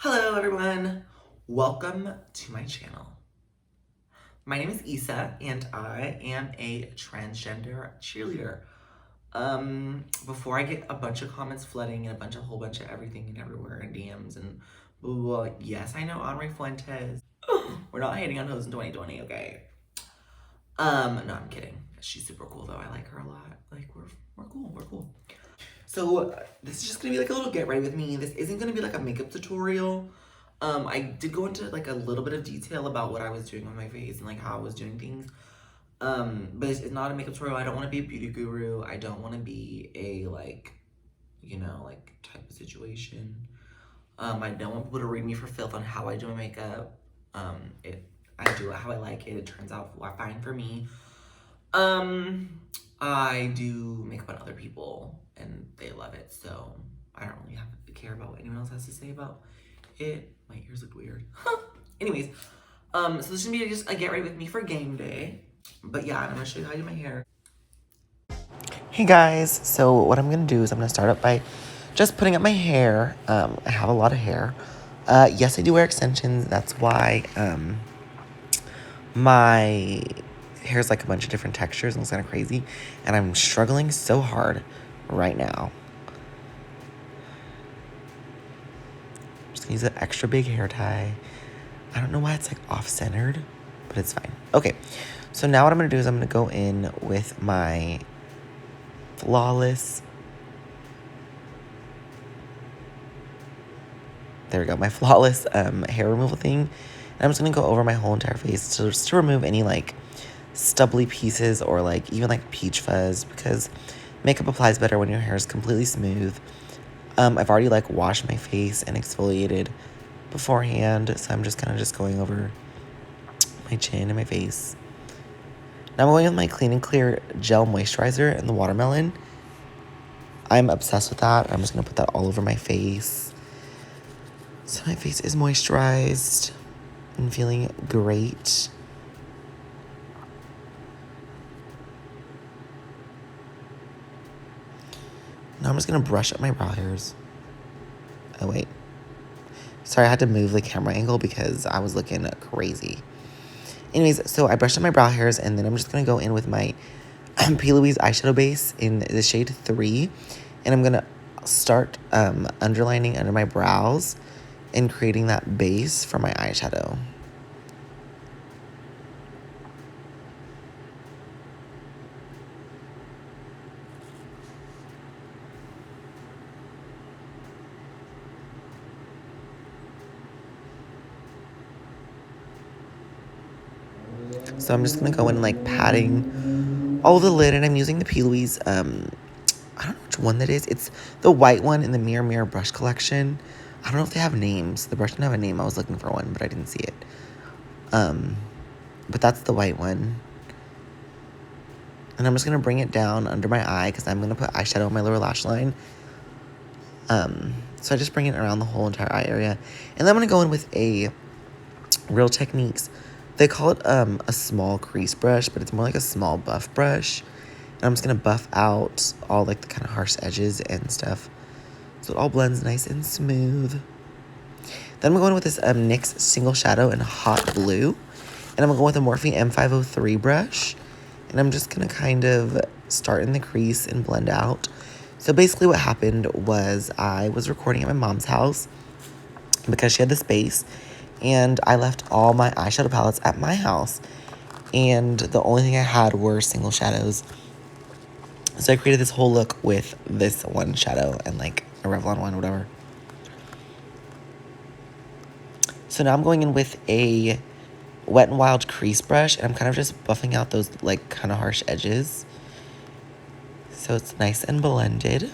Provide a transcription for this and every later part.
Hello everyone, welcome to my channel. My name is Issa and I am a transgender cheerleader. Before I get a bunch of comments flooding and a whole bunch of everything and everywhere and DMs and blah, blah, blah. Yes, I know Henri Fuentes. We're not hating on hoes in 2020, okay? No, I'm kidding. She's super cool though. I like her a lot. Like we're cool. So this is just gonna be like a little get ready with me. This isn't gonna be like a makeup tutorial. I did go into like a little bit of detail about what I was doing on my face and like how I was doing things. But it's not a makeup tutorial. I don't want to be a beauty guru. I don't want to be a like, like type of situation. I don't want people to read me for filth on how I do my makeup. I do it how I like it. It turns out fine for me. I do makeup on other people and they love it, so I don't really have to care about what anyone else has to say about it. My ears look weird. Anyways, so this is gonna be just a get ready with me for game day. But yeah, I'm gonna show you how I do my hair. Hey guys, so what I'm gonna do is I'm gonna start up by just putting up my hair. I have a lot of hair. Yes, I do wear extensions. That's why my hair's like a bunch of different textures and it's kind of crazy. And I'm struggling so hard right now. I'm just gonna use an extra big hair tie. I don't know why it's like off-centered, but it's fine. Okay, so now what I'm gonna do is I'm gonna go in with my Flawless. There we go, my Flawless hair removal thing. And I'm just gonna go over my whole entire face just to remove any like stubbly pieces or like even like peach fuzz, because makeup applies better when your hair is completely smooth. I've already like washed my face and exfoliated beforehand, so I'm just kind of just going over my chin and my face. Now I'm going with my Clean and Clear Gel Moisturizer in the Watermelon. I'm obsessed with that. I'm just going to put that all over my face. So my face is moisturized and feeling great. Now I'm just going to brush up my brow hairs. Oh, wait. Sorry, I had to move the camera angle because I was looking crazy. Anyways, so I brushed up my brow hairs, and then I'm just going to go in with my P. Louise eyeshadow base in the shade 3. And I'm going to start underlining under my brows and creating that base for my eyeshadow. So I'm just going to go in like patting all the lid, and I'm using the P. Louise, I don't know which one that is. It's the white one in the Mirror brush collection. I don't know if they have names. The brush didn't have a name. I was looking for one, but I didn't see it. But that's the white one. And I'm just going to bring it down under my eye because I'm going to put eyeshadow on my lower lash line. So I just bring it around the whole entire eye area. And then I'm going to go in with a Real Techniques. They call it a small crease brush, but it's more like a small buff brush. And I'm just going to buff out all like the kind of harsh edges and stuff, so it all blends nice and smooth. Then I'm going with this NYX Single Shadow in Hot Blue. And I'm going to go with a Morphe M503 brush. And I'm just going to kind of start in the crease and blend out. So basically what happened was I was recording at my mom's house because she had the space. And I left all my eyeshadow palettes at my house. And the only thing I had were single shadows. So I created this whole look with this one shadow and like a Revlon one, whatever. So now I'm going in with a Wet n Wild crease brush, and I'm kind of just buffing out those like kind of harsh edges, so it's nice and blended.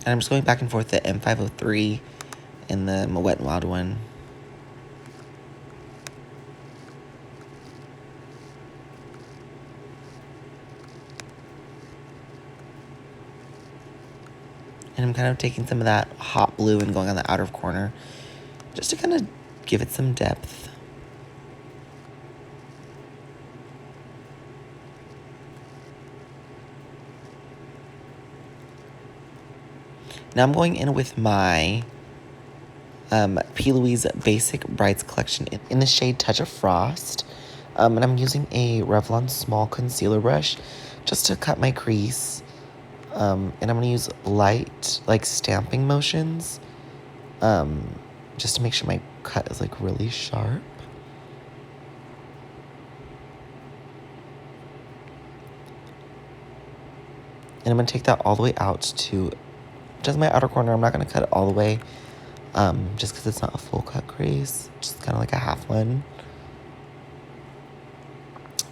And I'm just going back and forth the M503 and the Wet n Wild one. And I'm kind of taking some of that hot blue and going on the outer corner just to kind of give it some depth. Now I'm going in with my P. Louise Basic Brides Collection in the shade Touch of Frost. And I'm using a Revlon small concealer brush just to cut my crease. And I'm going to use light, like, stamping motions, just to make sure my cut is, like, really sharp. And I'm going to take that all the way out to just my outer corner. I'm not going to cut it all the way, just because it's not a full cut crease, just kind of like a half one.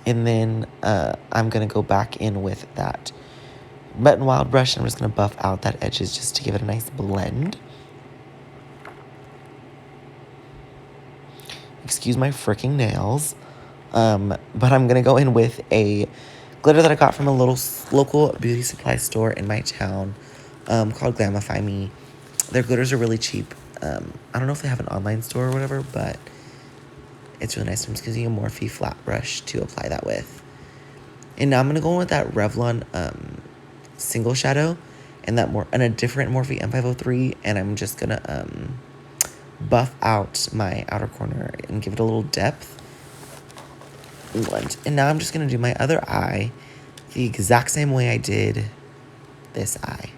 And then I'm going to go back in with that Wet n Wild brush, and I'm just going to buff out that edges just to give it a nice blend. Excuse my freaking nails. But I'm going to go in with a glitter that I got from a little local beauty supply store in my town called Glamify Me. Their glitters are really cheap. I don't know if they have an online store or whatever, but it's really nice. I'm just using a Morphe flat brush to apply that with. And now I'm going to go in with that Revlon single shadow and a different Morphe M503, and I'm just going to buff out my outer corner and give it a little depth. And now I'm just going to do my other eye the exact same way I did this eye.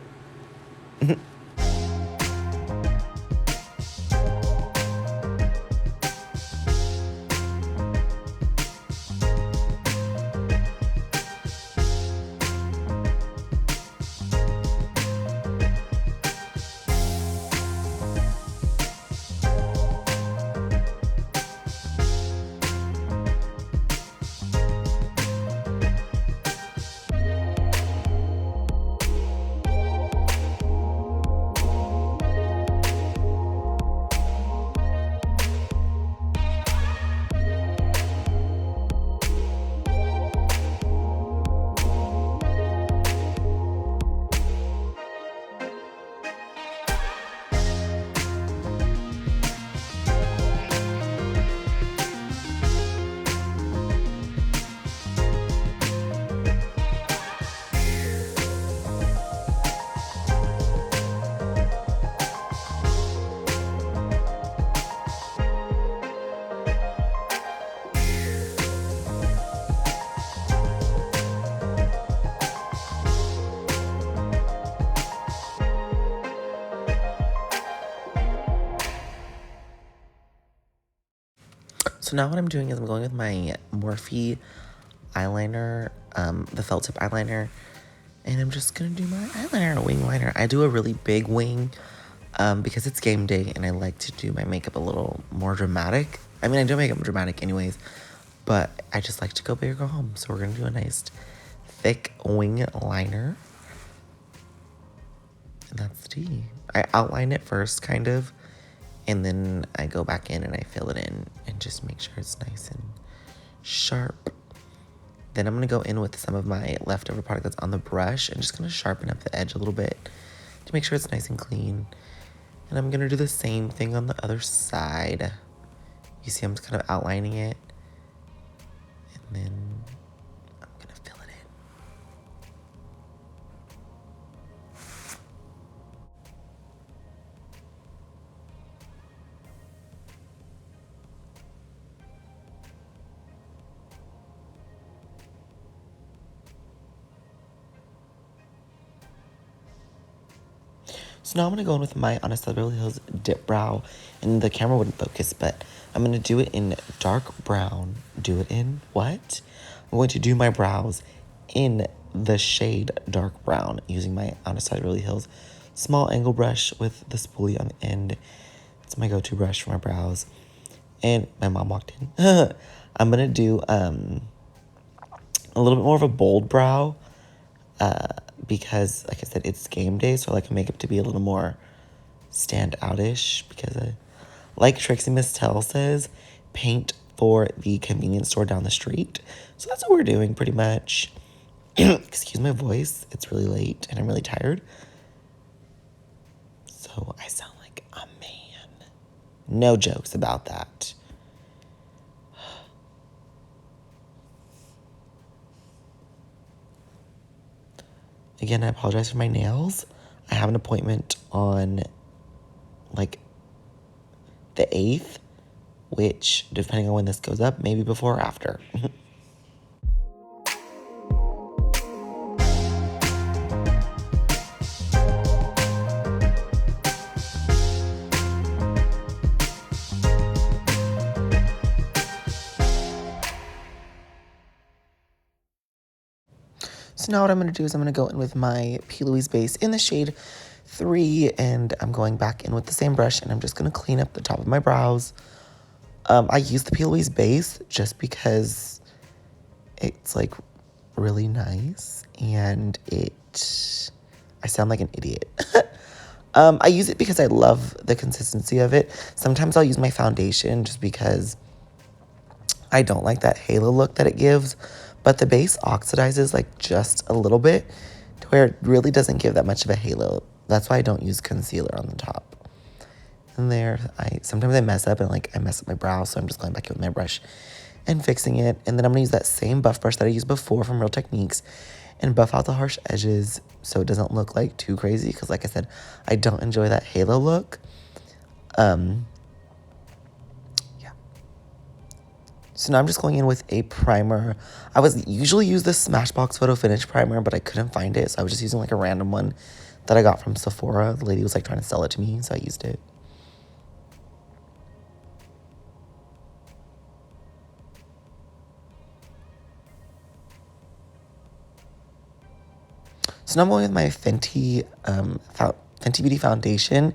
So now what I'm doing is I'm going with my Morphe eyeliner, the felt tip eyeliner, and I'm just gonna do my eyeliner, a wing liner. I do a really big wing because it's game day and I like to do my makeup a little more dramatic. I mean, I do makeup dramatic anyways, but I just like to go big or go home. So we're gonna do a nice thick wing liner. And that's the tea. I outline it first, kind of, and then I go back in and I fill it in and just make sure it's nice and sharp. Then I'm going to go in with some of my leftover product that's on the brush and just going to sharpen up the edge a little bit to make sure it's nice and clean. And I'm going to do the same thing on the other side. You see I'm just kind of outlining it. And then I'm going to fill it in. So now I'm going to go in with my Honest Beverly Hills Dip Brow. And the camera wouldn't focus, but I'm going to do it in dark brown. Do it in what? I'm going to do my brows in the shade dark brown using my Honest Beverly Hills small angle brush with the spoolie on the end. It's my go-to brush for my brows. And my mom walked in. I'm going to do a little bit more of a bold brow. Because, like I said, it's game day, so I like makeup to be a little more stand-out-ish, because like Trixie Miss Tell says, paint for the convenience store down the street. So that's what we're doing, pretty much. Excuse my voice. It's really late, and I'm really tired. So I sound like a man. No jokes about that. Again, I apologize for my nails. I have an appointment on, like, the 8th, which, depending on when this goes up, maybe before or after. So now what I'm going to do is I'm going to go in with my P. Louise base in the shade 3, and I'm going back in with the same brush, and I'm just going to clean up the top of my brows. I use the P. Louise base just because it's, like, really nice, and I sound like an idiot. I use it because I love the consistency of it. Sometimes I'll use my foundation just because I don't like that halo look that it gives, but the base oxidizes like just a little bit to where it really doesn't give that much of a halo. That's why I don't use concealer on the top. And there, sometimes I mess up and like I mess up my brow, so I'm just going back in with my brush and fixing it. And then I'm gonna use that same buff brush that I used before from Real Techniques and buff out the harsh edges so it doesn't look like too crazy, because like I said, I don't enjoy that halo look. So now I'm just going in with a primer. I was usually use the Smashbox Photo Finish primer, but I couldn't find it, so I was just using like a random one that I got from Sephora. The lady was like trying to sell it to me, so I used it. So now I'm going with my Fenty Beauty foundation,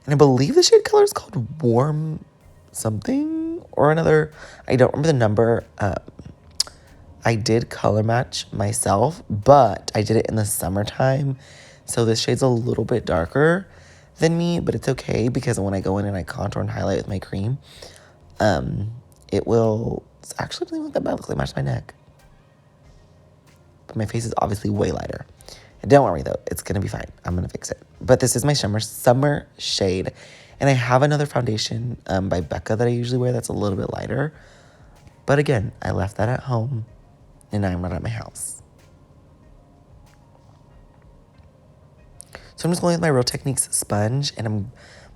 and I believe the shade color is called Warm something or another. I don't remember the number. I did color match myself, but I did it in the summertime, so this shade's a little bit darker than me, but it's okay because when I go in and I contour and highlight with my cream, it will, it's actually doesn't look that bad. It looks like it matched my neck. But my face is obviously way lighter. And don't worry though, it's gonna be fine. I'm gonna fix it. But this is my summer shade. And I have another foundation by Becca that I usually wear that's a little bit lighter. But again, I left that at home and now I'm not at my house. So I'm just going with my Real Techniques sponge and I'm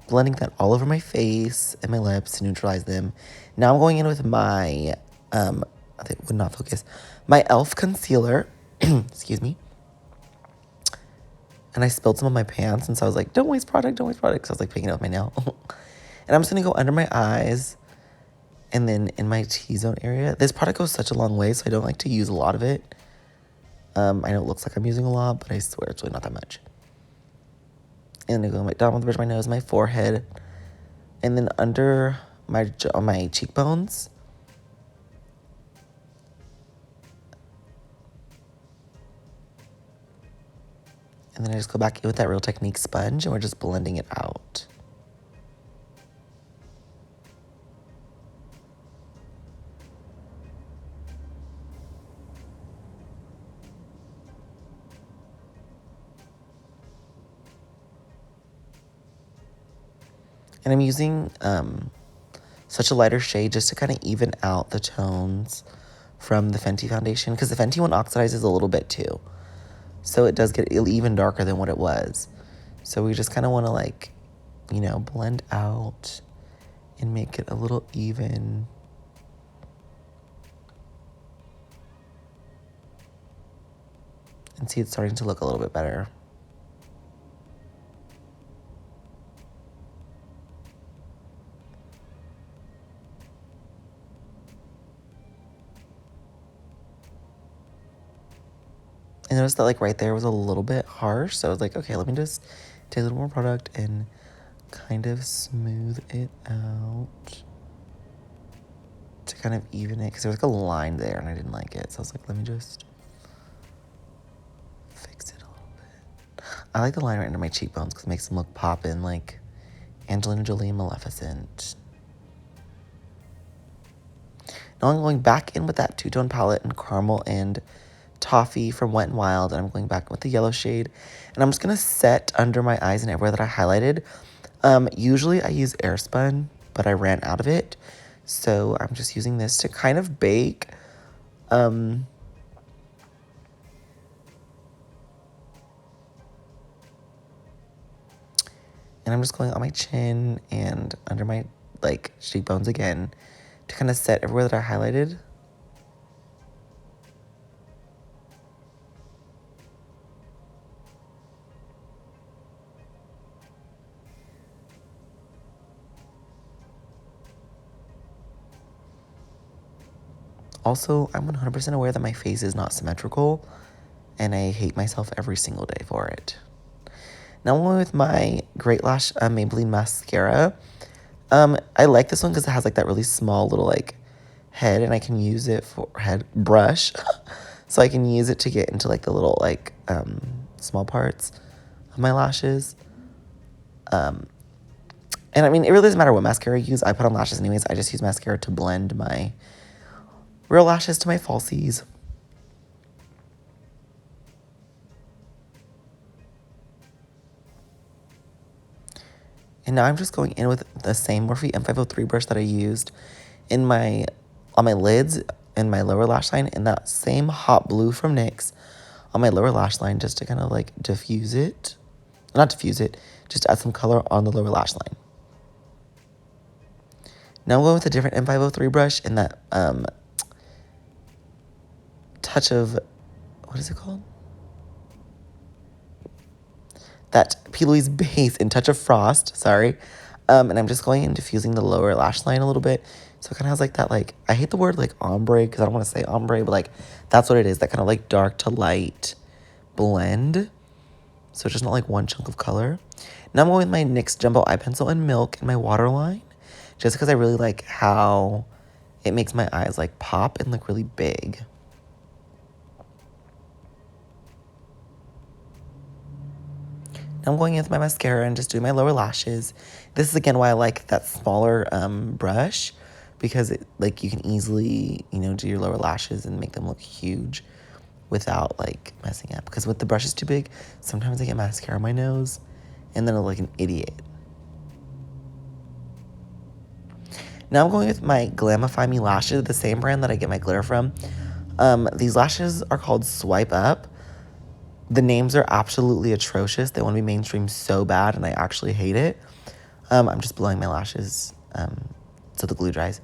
blending that all over my face and my lips to neutralize them. Now I'm going in with my, it would not focus, my e.l.f. concealer, excuse me. And I spilled some on my pants, and so I was like, don't waste product, because I was like picking it up with my nail. And I'm just gonna go under my eyes and then in my T-zone area. This product goes such a long way, so I don't like to use a lot of it. I know it looks like I'm using a lot, but I swear it's really not that much. And then I go down the bridge of my nose, my forehead, and then under my cheekbones. And then I just go back in with that Real Technique sponge, and we're just blending it out. And I'm using such a lighter shade just to kind of even out the tones from the Fenty foundation, because the Fenty one oxidizes a little bit too. So it does get even darker than what it was. So we just kind of want to like, you know, blend out and make it a little even. And see, it's starting to look a little bit better. I noticed that like right there was a little bit harsh, so I was like, okay, let me just take a little more product and kind of smooth it out to kind of even it, because there was like a line there and I didn't like it, so I was like, let me just fix it a little bit. I like the line right under my cheekbones because it makes them look poppin' like Angelina Jolie and Maleficent. Now I'm going back in with that two-tone palette in Caramel and Toffee from Wet n Wild, and I'm going back with the yellow shade, and I'm just gonna set under my eyes and everywhere that I highlighted. Usually I use Airspun, but I ran out of it. So I'm just using this to kind of bake. And I'm just going on my chin and under my, like, cheekbones again to kind of set everywhere that I highlighted. Also, I'm 100% aware that my face is not symmetrical, and I hate myself every single day for it. Now I'm going with my Great Lash Maybelline mascara. I like this one because it has like that really small little like head, and I can use it for head brush. So I can use it to get into like the little like small parts of my lashes. And I mean, it really doesn't matter what mascara I use. I put on lashes anyways. I just use mascara to blend my real lashes to my falsies. And now I'm just going in with the same Morphe M503 brush that I used in my on my lids and my lower lash line, and that same hot blue from NYX on my lower lash line, just to kind of like diffuse it. Not diffuse it, just add some color on the lower lash line. Now I'm going with a different M503 brush and that touch of, what is it called? That P. Louise base in Touch of Frost, sorry. And I'm just going and diffusing the lower lash line a little bit. So it kind of has like that, like, I hate the word like ombre because I don't want to say ombre, but like that's what it is, that kind of like dark to light blend. So it's just not like one chunk of color. Now I'm going with my NYX Jumbo Eye Pencil in Milk in my waterline, just because I really like how it makes my eyes like pop and look really big. Now I'm going in with my mascara and just doing my lower lashes. This is again why I like that smaller brush, because it, like, you can easily, you know, do your lower lashes and make them look huge without like messing up. Because with the brush is too big, sometimes I get mascara on my nose and then I look like an idiot. Now I'm going with my Glamify Me lashes, the same brand that I get my glitter from. These lashes are called Swipe Up. The names are absolutely atrocious. They want to be mainstream so bad, and I actually hate it. I'm just blowing my lashes so the glue dries.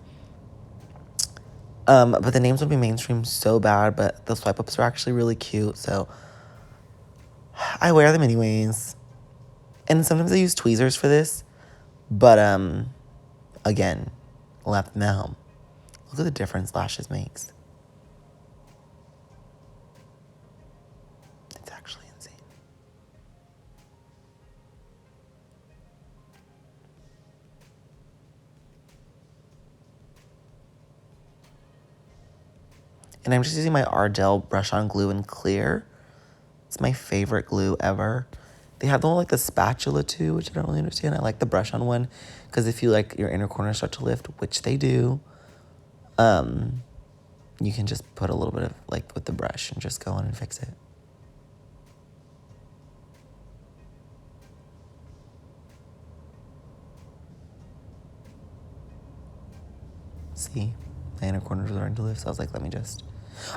But the names would be mainstream so bad, but the swipe ups are actually really cute, so I wear them anyways. And sometimes I use tweezers for this, but again, left them at home. Look at the difference lashes makes. It's actually insane. And I'm just using my Ardell brush on glue in clear. It's my favorite glue ever. They have the one like the spatula too, which I don't really understand. I like the brush on one because if you like your inner corners start to lift, which they do, you can just put a little bit of like with the brush and just go on and fix it. See, my inner corners are starting to lift, so I was like, let me just.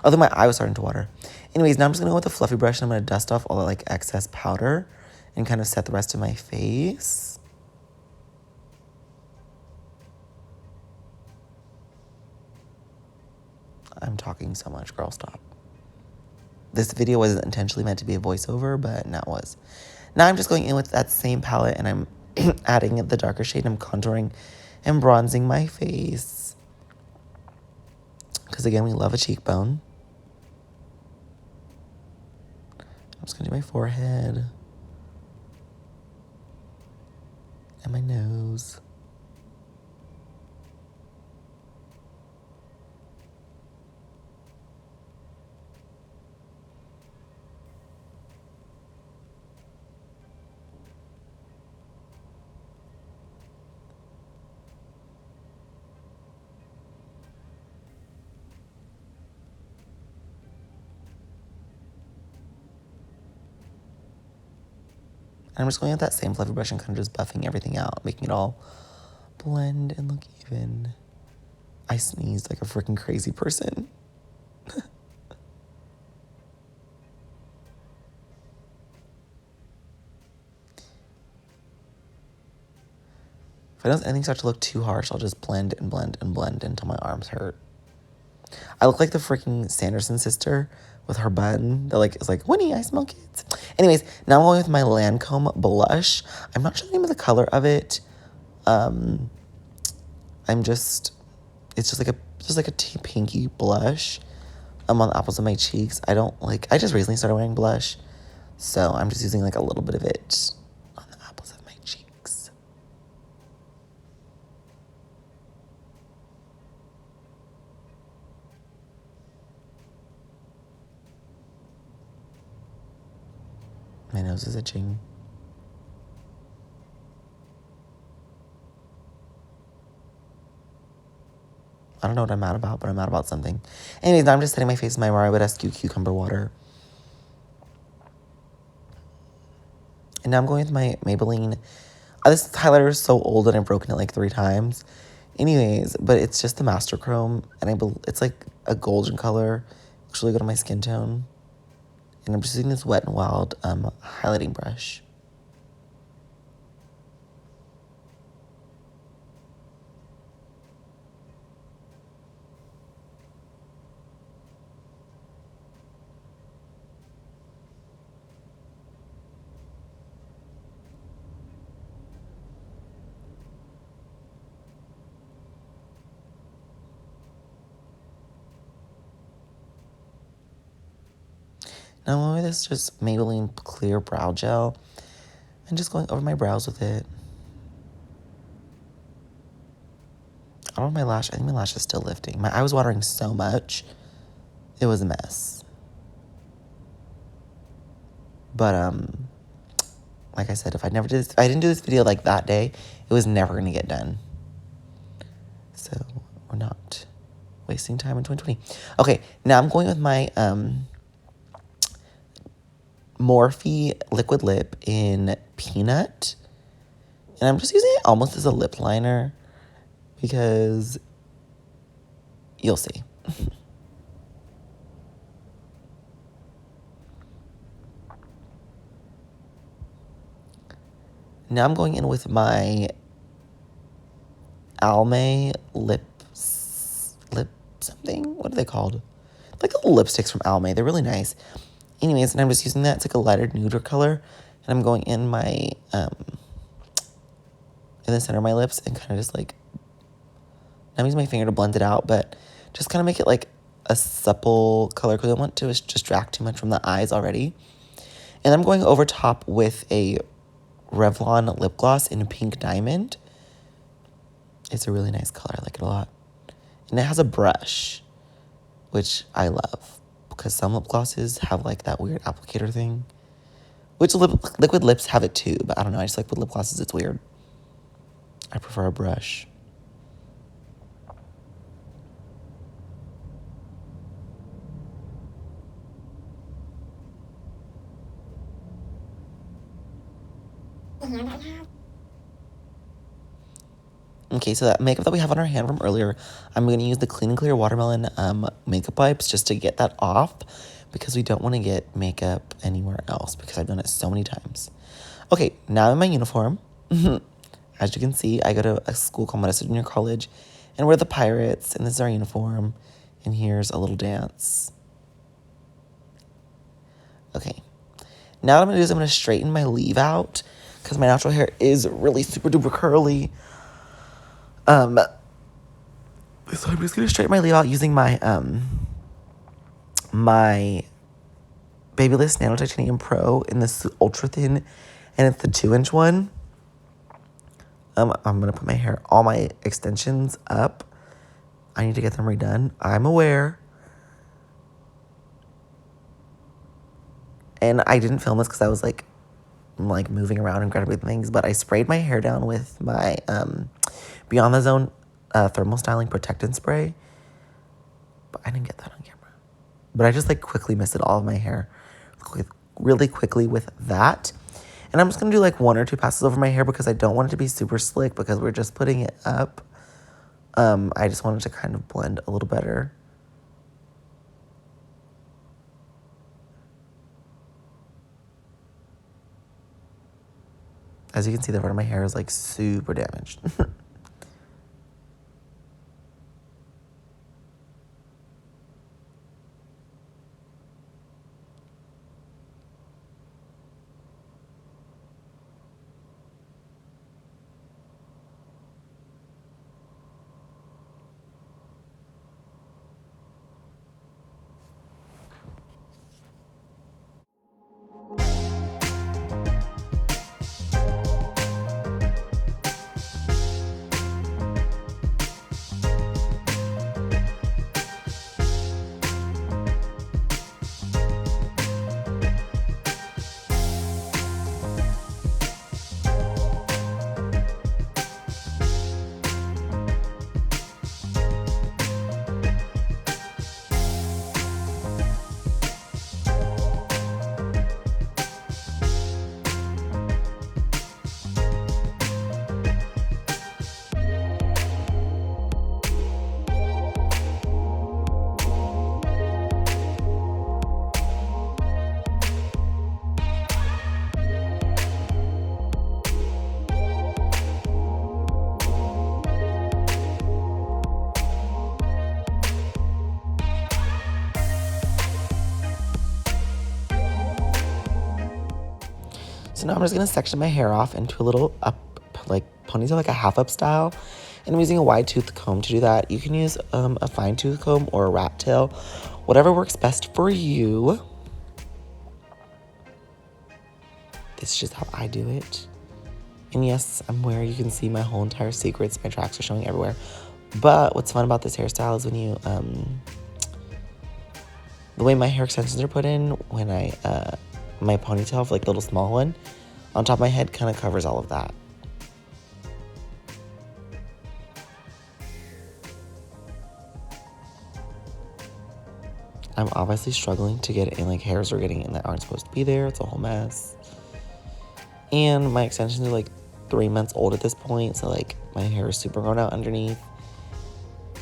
Although my eye was starting to water. Anyways, now I'm just gonna go with a fluffy brush and I'm gonna dust off all the like excess powder and kind of set the rest of my face. I'm talking so much, girl, stop. This video wasn't intentionally meant to be a voiceover, but now it was. Now I'm just going in with that same palette and I'm adding the darker shade and I'm contouring and bronzing my face. Because again, we love a cheekbone. I'm just gonna do my forehead and my nose. And I'm just going with that same fluffy brush and kind of just buffing everything out, making it all blend and look even. I sneezed like a freaking crazy person. If I notice anything start to look too harsh, I'll just blend and blend and blend until my arms hurt. I look like the freaking Sanderson sister with her bun that like is like, Winnie, I smell kids. Anyways, now I'm going with my Lancome blush. I'm not sure the name of the color of it. It's just like a pinky blush. On the apples of my cheeks. I just recently started wearing blush, so I'm just using like a little bit of it on the apples of my cheeks. My nose is itching. I don't know what I'm mad about, but I'm mad about something. Anyways, now I'm just setting my face in my Mariah Badescu cucumber water. And now I'm going with my Maybelline. This highlighter is so old and I've broken it like 3 times. Anyways, but it's just the Master Chrome, and it's like a golden color. Looks really good on my skin tone. And I'm just using this Wet n Wild highlighting brush. Now I'm with this just Maybelline Clear Brow Gel and just going over my brows with it. I don't know I think my lash is still lifting. My eye was watering so much. It was a mess. But like I said, if I didn't do this video like that day, it was never gonna get done. So we're not wasting time in 2020. Okay, now I'm going with my Morphe liquid lip in Peanut. And I'm just using it almost as a lip liner because you'll see. Now I'm going in with my Almay lip something. What are they called? Like little lipsticks from Almay. They're really nice. Anyways, and I'm just using that. It's like a lighter nude color. And I'm going in my, in the center of my lips and kind of just like, I'm using my finger to blend it out, but just kind of make it like a supple color because I don't want to distract too much from the eyes already. And I'm going over top with a Revlon lip gloss in Pink Diamond. It's a really nice color. I like it a lot. And it has a brush, which I love because some lip glosses have like that weird applicator thing, which liquid lips have it too, but I don't know. I just like with lip glosses, it's weird. I prefer a brush. Okay, so that makeup that we have on our hand from earlier, I'm going to use the Clean and Clear Watermelon makeup wipes just to get that off because we don't want to get makeup anywhere else because I've done it so many times. Okay, now in my uniform. As you can see, I go to a school called Medicine Junior College, and we're the Pirates, and this is our uniform, and here's a little dance. Okay, now what I'm going to do is I'm going to straighten my leave out because my natural hair is really super duper curly. So I'm just gonna straighten my leave out using my my Babyliss Nano Titanium Pro in this ultra thin, and it's the 2-inch one. I'm gonna put all my extensions up. I need to get them redone. I'm aware. And I didn't film this because I was like moving around and grabbing things, but I sprayed my hair down with my Beyond the Zone thermal styling protectant spray, but I didn't get that on camera. But I just quickly misted all of my hair really quickly with that. And I'm just going to do like 1 or 2 passes over my hair because I don't want it to be super slick because we're just putting it up. I just wanted to kind of blend a little better. As you can see, the front of my hair is like super damaged. So now I'm just going to section my hair off into a little up, like ponytail, like a half up style. And I'm using a wide tooth comb to do that. You can use a fine tooth comb or a rat tail, whatever works best for you. This is just how I do it. And yes, I'm where you can see my whole entire secrets. My tracks are showing everywhere. But what's fun about this hairstyle is when you, the way my hair extensions are put in, when my ponytail, like the little small one, on top of my head kind of covers all of that. I'm obviously struggling to get in, like hairs are getting in that aren't supposed to be there. It's a whole mess. And my extensions are like 3 months old at this point, so like my hair is super grown out underneath.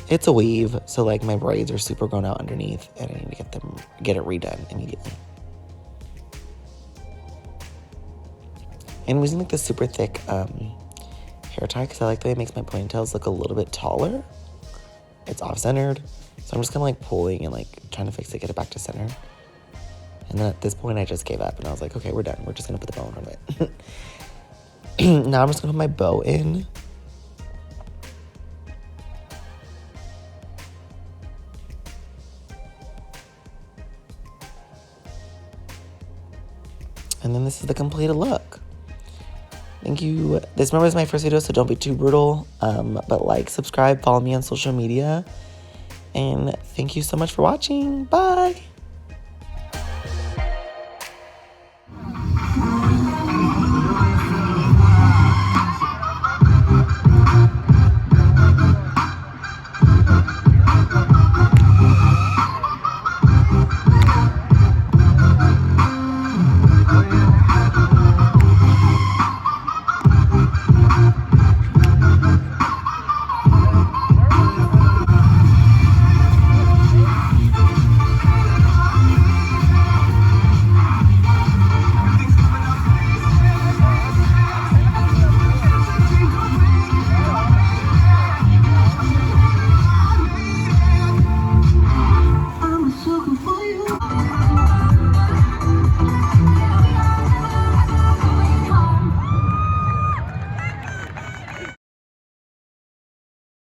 It's a weave, so like my braids are super grown out underneath, and I need to get it redone immediately. And I'm using like this super thick hair tie because I like the way it makes my ponytails look a little bit taller. It's off-centered, so I'm just kind of like pulling and like trying to fix it, get it back to center. And then at this point, I just gave up and I was like, okay, we're done. We're just gonna put the bow in front of it. Now I'm just gonna put my bow in. And then this is the completed look. Thank you. This remember is my first video, so don't be too brutal. But like, subscribe, follow me on social media. And thank you so much for watching. Bye.